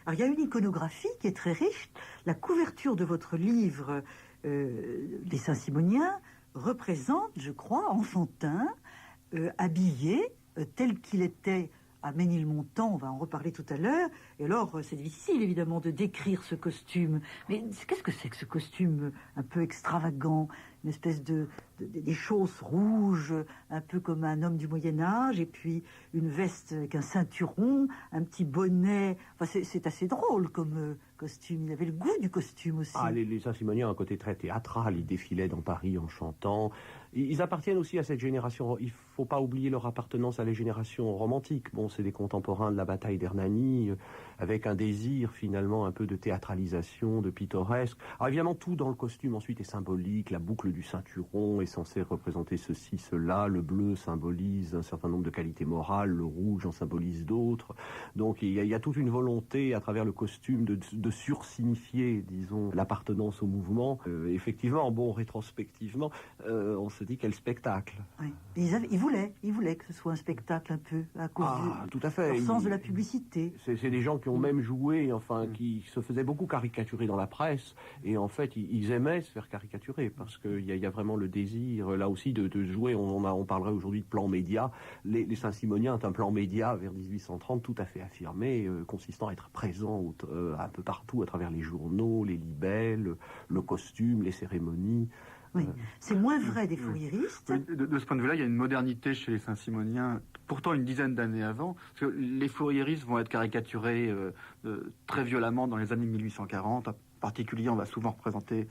Alors il y a une iconographie qui est très riche. La couverture de votre livre des Saint-Simoniens représente, je crois, Enfantin, habillé tel qu'il était à Ménilmontant, on va en reparler tout à l'heure. Et alors, c'est difficile, évidemment, de décrire ce costume. Mais qu'est-ce que c'est que ce costume un peu extravagant, une espèce des chausses rouges, un peu comme un homme du Moyen-Âge, et puis une veste avec un ceinturon, un petit bonnet. Enfin, c'est assez drôle comme costume. Il avait le goût du costume aussi. Ah, les Saint-Simoniens ont un côté très théâtral. Ils défilaient dans Paris en chantant. Ils appartiennent aussi à cette génération. Il faut pas oublier leur appartenance à la génération romantique. Bon, c'est des contemporains de la bataille d'Hernani, avec un désir finalement un peu de théâtralisation, de pittoresque. Alors évidemment, tout dans le costume ensuite est symbolique. La boucle du ceinturon est censée représenter ceci, cela. Le bleu symbolise un certain nombre de qualités morales. Le rouge en symbolise d'autres. Donc il y a toute une volonté à travers le costume de sursignifier, disons, l'appartenance au mouvement. Effectivement, bon, rétrospectivement, on se dit quel spectacle. Oui. Ils voulaient que ce soit un spectacle un peu à cause tout à fait. du sens de la publicité. C'est des gens qui ont même joué, enfin, qui se faisaient beaucoup caricaturer dans la presse, et en fait, ils aimaient se faire caricaturer, parce qu'il y a vraiment le désir, là aussi, de jouer. On parlerait aujourd'hui de plan média. Les Saint-Simoniens ont un plan média vers 1830 tout à fait affirmé, consistant à être présent un peu partout, à travers les journaux, les libelles, le costume, les cérémonies. Oui, c'est moins vrai des fourriéristes. Oui, de ce point de vue-là, il y a une modernité chez les Saint-Simoniens, pourtant une dizaine d'années avant, parce que les fourriéristes vont être caricaturés très violemment dans les années 1840. En particulier, on va souvent représenter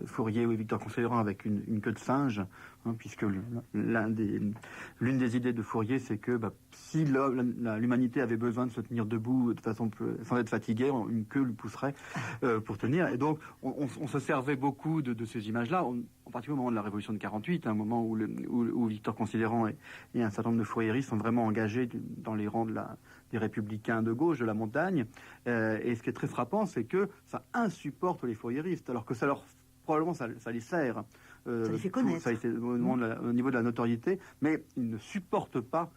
Fourier ou Victor Considérant avec une queue de singe, hein, puisque l'une des idées de Fourier, c'est que si l'humanité avait besoin de se tenir debout de façon sans être fatigué, une queue lui pousserait pour tenir. Et donc, on se servait beaucoup de ces images-là, en particulier au moment de la Révolution de 48, un moment où Victor Considérant et un certain nombre de fourriéristes sont vraiment engagés dans les rangs des républicains de gauche de la montagne. Et ce qui est très frappant, c'est que ça insupporte les fourriéristes, alors que probablement ça les sert. Ça les fait connaître. Au niveau de la notoriété, mais ils ne supportent pas.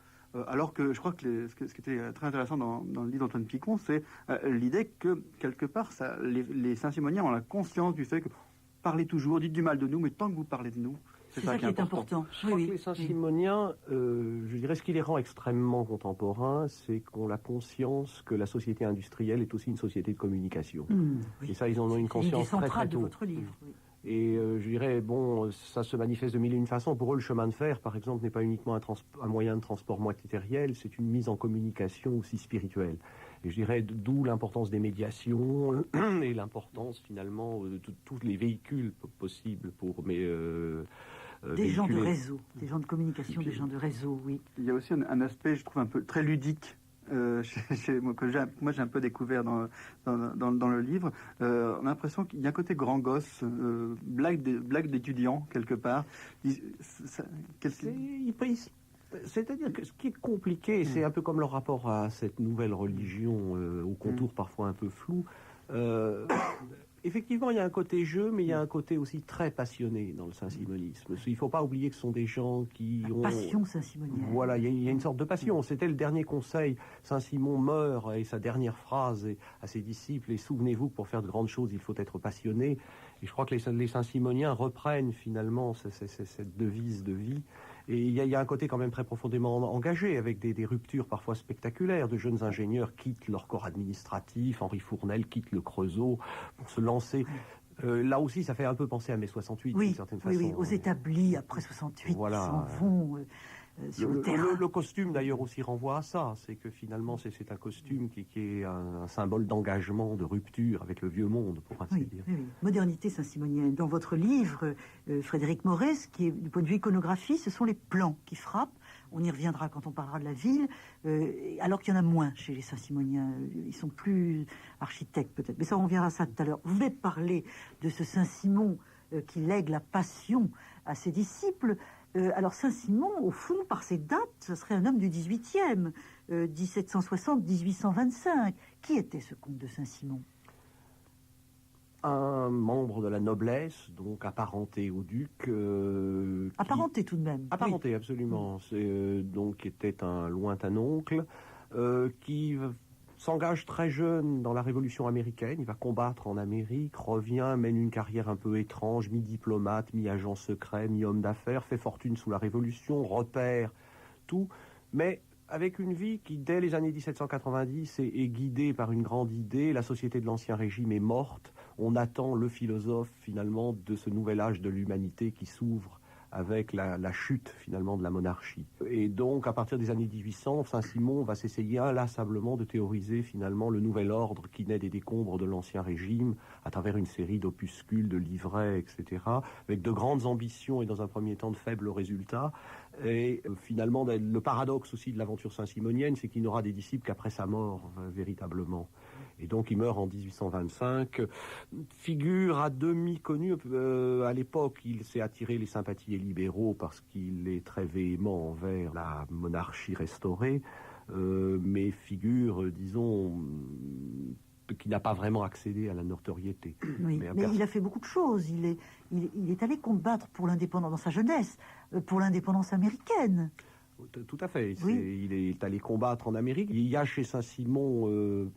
Alors que je crois que ce qui était très intéressant dans le livre d'Antoine Picon, c'est l'idée que, quelque part, les Saint-Simoniens ont la conscience du fait que parlez toujours, dites du mal de nous, mais tant que vous parlez de nous, c'est ça qui est important. Je crois que les Saint-Simoniens, je dirais, ce qui les rend extrêmement contemporains, c'est qu'on a la conscience que la société industrielle est aussi une société de communication. Oui. Et ça, ils en ont une conscience très très tôt. De votre livre. Oui. Et je dirais, bon, ça se manifeste de mille et une façons. Pour eux, le chemin de fer, par exemple, n'est pas uniquement un moyen de transport matériel, c'est une mise en communication aussi spirituelle. Et je dirais, d'où l'importance des médiations et l'importance, finalement, de tous les véhicules possibles pour... des gens de réseau, des gens de communication, des gens de réseau, oui. Il y a aussi un aspect, je trouve, un peu très ludique. Moi j'ai un peu découvert dans le livre. On a l'impression qu'il y a un côté grand gosse, blague d'étudiants quelque part. C'est-à-dire que ce qui est compliqué, c'est un peu comme le rapport à cette nouvelle religion au contour parfois un peu flou. Effectivement, il y a un côté jeu, mais il y a un côté aussi très passionné dans le saint-simonisme. Il ne faut pas oublier que ce sont des gens qui ont... passion saint-simonienne. Voilà, il y a une sorte de passion. C'était le dernier conseil. Saint-Simon meurt et sa dernière phrase à ses disciples, et souvenez-vous que pour faire de grandes choses, il faut être passionné. Et je crois que les saint-simoniens reprennent finalement cette devise de vie. Et il y a un côté quand même très profondément engagé, avec des ruptures parfois spectaculaires. De jeunes ingénieurs quittent leur corps administratif, Henri Fournel quitte le Creusot pour se lancer. Là aussi, ça fait un peu penser à mai 68, d'une certaine façon. Oui, aux établis après 68 voilà. Qui s'en vont sur le terrain. Le costume, d'ailleurs, aussi renvoie à ça. C'est que finalement, c'est un costume qui est un symbole d'engagement, de rupture avec le vieux monde, pour ainsi dire. Oui. Modernité saint-simonienne. Dans votre livre, Frédéric Morès, qui est du point de vue iconographie, ce sont les plans qui frappent. On y reviendra quand on parlera de la ville, alors qu'il y en a moins chez les Saint-Simoniens. Ils sont plus architectes peut-être. Mais ça, on verra ça tout à l'heure. Vous venez de parler de ce Saint-Simon qui lègue la passion à ses disciples. Alors Saint-Simon, au fond, par ses dates, ce serait un homme du 18e, 1760-1825. Qui était ce comte de Saint-Simon ? Un membre de la noblesse, donc apparenté au duc. Apparenté tout de même. Apparenté, absolument. C'est donc était un lointain oncle qui s'engage très jeune dans la Révolution américaine, il va combattre en Amérique, revient, mène une carrière un peu étrange, mi-diplomate, mi-agent secret, mi-homme d'affaires, fait fortune sous la Révolution, repère tout, mais avec une vie qui, dès les années 1790, est guidée par une grande idée. La société de l'Ancien Régime est morte. On attend le philosophe, finalement, de ce nouvel âge de l'humanité qui s'ouvre avec la chute, finalement, de la monarchie. Et donc, à partir des années 1800, Saint-Simon va s'essayer inlassablement de théoriser, finalement, le nouvel ordre qui naît des décombres de l'Ancien Régime, à travers une série d'opuscules, de livrets, etc., avec de grandes ambitions et, dans un premier temps, de faibles résultats. Et finalement, le paradoxe aussi de l'aventure saint-simonienne, c'est qu'il n'aura des disciples qu'après sa mort, véritablement. Et donc il meurt en 1825, figure à demi connue, à l'époque il s'est attiré les sympathies des libéraux parce qu'il est très véhément envers la monarchie restaurée, mais figure, disons, qui n'a pas vraiment accédé à la notoriété. Oui, mais il a fait beaucoup de choses. Il est allé combattre pour l'indépendance dans sa jeunesse, pour l'indépendance américaine. Tout à fait. Oui. Il est allé combattre en Amérique. Il y a chez Saint-Simon,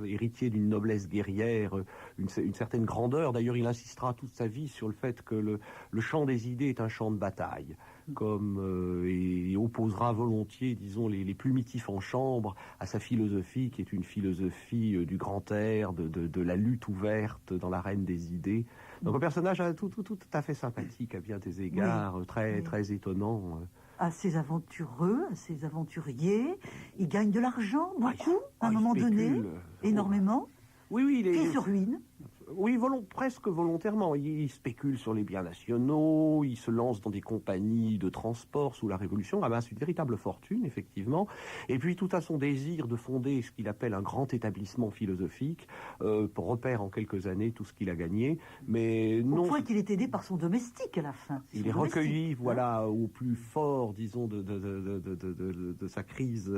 héritier d'une noblesse guerrière, une certaine grandeur. D'ailleurs, il insistera toute sa vie sur le fait que le champ des idées est un champ de bataille, et opposera volontiers, disons, les plumitifs en chambre à sa philosophie, qui est une philosophie du grand air, de la lutte ouverte dans l'arène des idées. Donc un personnage tout à fait sympathique à bien des égards, oui. très étonnant. Assez aventureux, assez aventurier. Il gagne de l'argent, beaucoup, à un moment donné, énormément. Oui, Puis il se ruine. Oui, presque volontairement. Il spécule sur les biens nationaux, il se lance dans des compagnies de transport sous la Révolution, amasse une véritable fortune, effectivement. Et puis tout à son désir de fonder ce qu'il appelle un grand établissement philosophique, repère en quelques années tout ce qu'il a gagné. Mais non, au point qu'il est aidé par son domestique à la fin. Il est recueilli, voilà, au plus fort, disons, de sa crise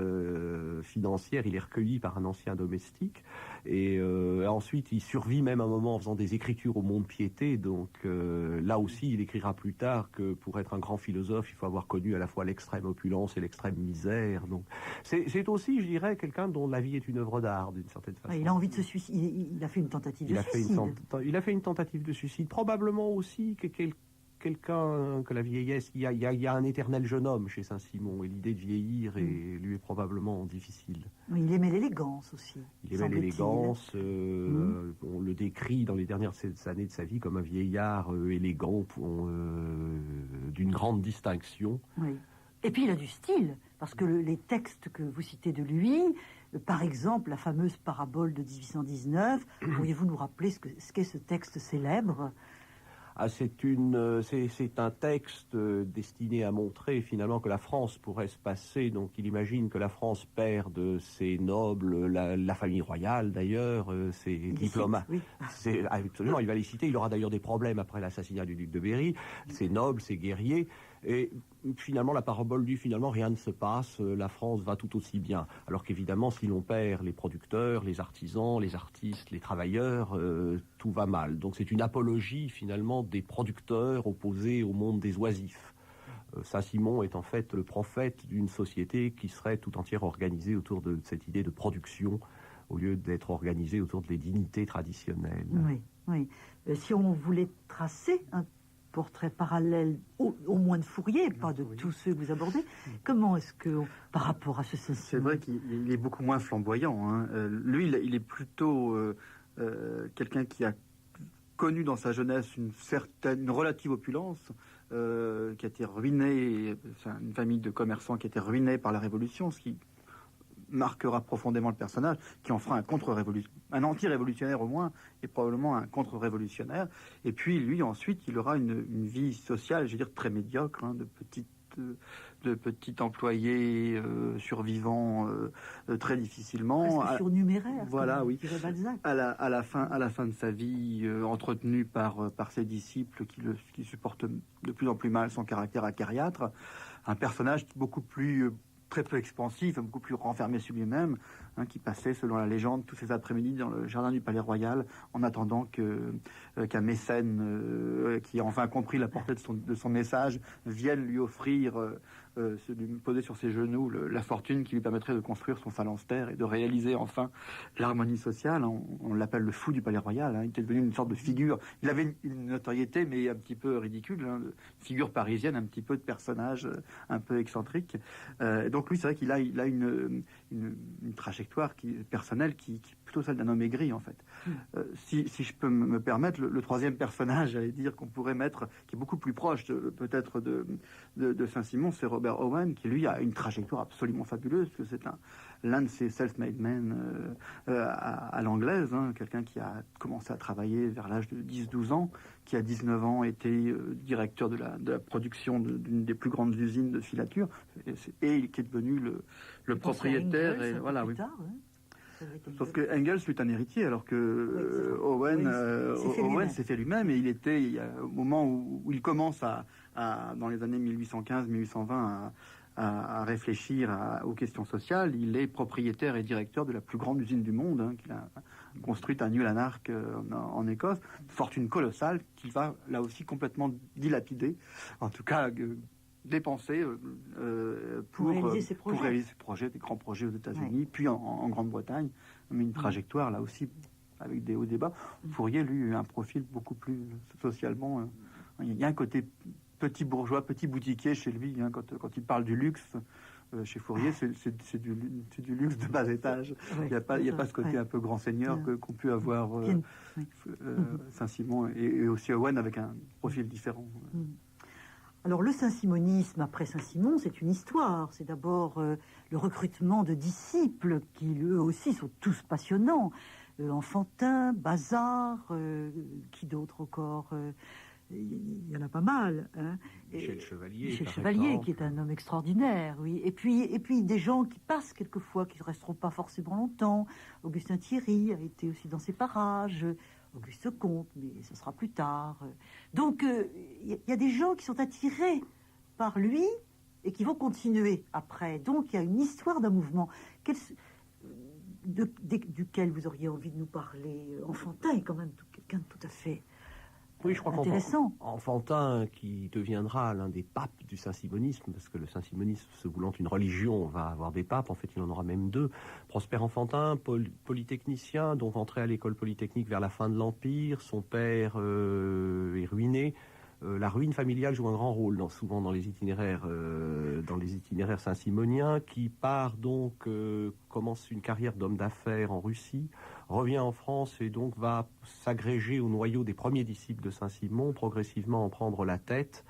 financière. Il est recueilli par un ancien domestique. Et ensuite, il survit même un moment en faisant des écritures au mont-de-piété. Donc là aussi, il écrira plus tard que pour être un grand philosophe, il faut avoir connu à la fois l'extrême opulence et l'extrême misère. Donc c'est aussi, je dirais, quelqu'un dont la vie est une œuvre d'art, d'une certaine façon. Il a envie de se suicider. Il a fait une tentative de suicide. Il a fait une tentative de suicide. Probablement aussi que quelqu'un, que la vieillesse, il y a un éternel jeune homme chez Saint-Simon, et l'idée de vieillir lui est probablement difficile. Mais il aimait l'élégance aussi. Il aimait l'élégance, on le décrit dans les dernières années de sa vie comme un vieillard élégant, d'une grande distinction. Oui. Et puis il a du style, parce que les textes que vous citez de lui, par exemple la fameuse parabole de 1819, pourriez-vous nous rappeler ce qu'est ce texte célèbre ? C'est un texte destiné à montrer finalement que la France pourrait se passer. Donc il imagine que la France perde ses nobles, la famille royale d'ailleurs, ses diplomates. Oui. Absolument, il va les citer. Il aura d'ailleurs des problèmes après l'assassinat du duc de Berry. Ses nobles, ses guerriers. Et finalement, la parabole dit finalement rien ne se passe, la France va tout aussi bien. Alors qu'évidemment, si l'on perd les producteurs, les artisans, les artistes, les travailleurs, tout va mal. Donc c'est une apologie finalement des producteurs opposés au monde des oisifs. Saint-Simon est en fait le prophète d'une société qui serait tout entière organisée autour de cette idée de production, au lieu d'être organisée autour des dignités traditionnelles. Oui. Si on voulait tracer un portrait parallèle, au moins de Fourier, pas de tous ceux que vous abordez. Comment est-ce que, par rapport à ce Saint-Simon... C'est vrai qu'il est beaucoup moins flamboyant. Hein. Lui, il est plutôt quelqu'un qui a connu dans sa jeunesse une relative opulence, qui a été ruinée, une famille de commerçants qui a été ruinée par la Révolution, ce qui marquera profondément le personnage, qui en fera un anti-révolutionnaire au moins, et probablement un contre-révolutionnaire. Et puis lui, ensuite, il aura une vie sociale, je veux dire, très médiocre, hein, de petit employé survivant très difficilement. Presque surnuméraire. Voilà, oui. Dirait Balzac. À la fin de sa vie, entretenu par ses disciples qui supportent de plus en plus mal son caractère acariâtre, un personnage beaucoup plus très peu expansif, beaucoup plus renfermé sur lui-même, qui passait, selon la légende, tous ces après-midi dans le jardin du Palais Royal, en attendant qu'un mécène, qui a enfin compris la portée de son message, vienne lui offrir, lui poser sur ses genoux la fortune qui lui permettrait de construire son phalanstère et de réaliser enfin l'harmonie sociale. On l'appelle le fou du Palais Royal. Il était devenu une sorte de figure. Il avait une notoriété, mais un petit peu ridicule, de figure parisienne, un petit peu de personnage un peu excentrique. Donc lui, c'est vrai qu'il a une trajectoire personnelle qui est plutôt celle d'un homme aigri, en fait. Si je peux me permettre, le troisième personnage, j'allais dire, qu'on pourrait mettre, qui est beaucoup plus proche peut-être de Saint-Simon, c'est Robert Owen, qui lui a une trajectoire absolument fabuleuse, parce que c'est l'un de ces self-made men à l'anglaise, quelqu'un qui a commencé à travailler vers l'âge de 10-12 ans, qui à 19 ans était directeur de la production d'une des plus grandes usines de filature, et qui est devenu le propriétaire. Engels, et voilà, oui. Tard, Sauf que Engels fut un héritier, alors que Owen s'est fait lui-même, et il y a au moment où il commence dans les années 1815-1820 à réfléchir aux questions sociales, il est propriétaire et directeur de la plus grande usine du monde, qu'il a construite à New Lanark en Écosse, fortune colossale qu'il va là aussi complètement dilapider, en tout cas dépenser pour réaliser ses projets, des grands projets aux États-Unis, puis en Grande-Bretagne, mais une trajectoire là aussi avec des hauts débats. Fourier, lui, a un profil beaucoup plus socialement. Il y a un côté petit bourgeois, petit boutiquier chez lui, quand il parle du luxe. Chez Fourier, c'est du luxe de bas étage. Il n'y a pas ce côté un peu grand seigneur qu'ont pu avoir Saint-Simon et aussi Owen, avec un profil différent. Alors le saint-simonisme, après Saint-Simon, c'est une histoire. C'est d'abord le recrutement de disciples qui, eux aussi, sont tous passionnants. Enfantin, Bazard, qui d'autre encore il y en a pas mal. Michel Chevalier. Michel Chevalier, qui est un homme extraordinaire, oui. Et puis des gens qui passent quelquefois, qui ne resteront pas forcément longtemps. Augustin Thierry a été aussi dans ces parages. Auguste Comte, mais ce sera plus tard. Donc, il y a des gens qui sont attirés par lui et qui vont continuer après. Donc, il y a une histoire d'un mouvement duquel vous auriez envie de nous parler. Enfantin est quand même quelqu'un de tout à fait oui, je crois intéressant. Enfantin, qui deviendra l'un des papes du saint-simonisme, parce que le saint-simonisme, se voulant une religion, va avoir des papes. En fait, il en aura même deux. Prosper Enfantin, polytechnicien, donc entré à l'école polytechnique vers la fin de l'Empire. Son père est ruiné. La ruine familiale joue un grand rôle souvent dans les itinéraires saint-simoniens, qui part donc, commence une carrière d'homme d'affaires en Russie, revient en France et donc va s'agréger au noyau des premiers disciples de Saint-Simon, progressivement en prendre la tête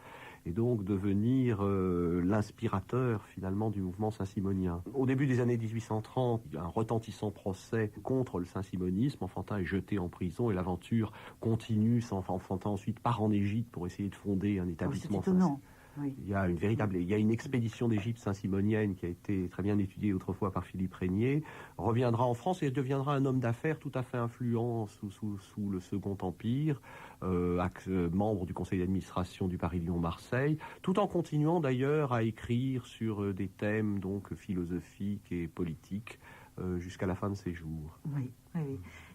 et donc devenir l'inspirateur finalement du mouvement saint-simonien. Au début des années 1830, il y a un retentissant procès contre le saint-simonisme. Enfantin est jeté en prison et l'aventure continue. Enfantin ensuite part en Égypte pour essayer de fonder un établissement. C'est étonnant. Oui. Il y a une expédition d'Égypte saint-simonienne qui a été très bien étudiée autrefois par Philippe Régnier, reviendra en France et deviendra un homme d'affaires tout à fait influent sous le Second Empire, membre du conseil d'administration du Paris-Lyon-Marseille, tout en continuant d'ailleurs à écrire sur des thèmes donc philosophiques et politiques jusqu'à la fin de ses jours. Oui.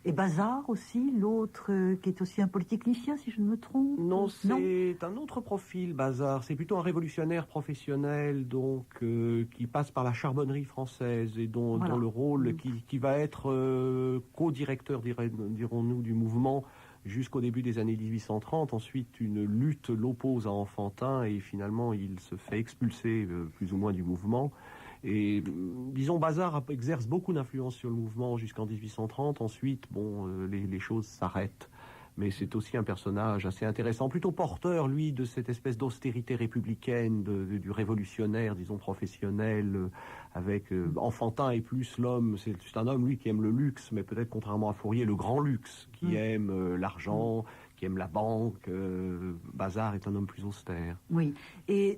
Et Bazard aussi, l'autre qui est aussi un polytechnicien, si je ne me trompe. Non, c'est un autre profil, Bazard. C'est plutôt un révolutionnaire professionnel, donc qui passe par la charbonnerie française et dont le rôle qui va être co-directeur, dirons-nous, du mouvement jusqu'au début des années 1830. Ensuite, une lutte l'oppose à Enfantin et finalement, il se fait expulser plus ou moins du mouvement. Et disons, Bazard exerce beaucoup d'influence sur le mouvement jusqu'en 1830. Ensuite, les choses s'arrêtent. Mais c'est aussi un personnage assez intéressant, plutôt porteur, lui, de cette espèce d'austérité républicaine, du révolutionnaire, disons, professionnel, avec Enfantin et plus l'homme. C'est un homme, lui, qui aime le luxe, mais peut-être, contrairement à Fourier, le grand luxe, qui aime l'argent, qui aime la banque. Bazard est un homme plus austère. Oui, et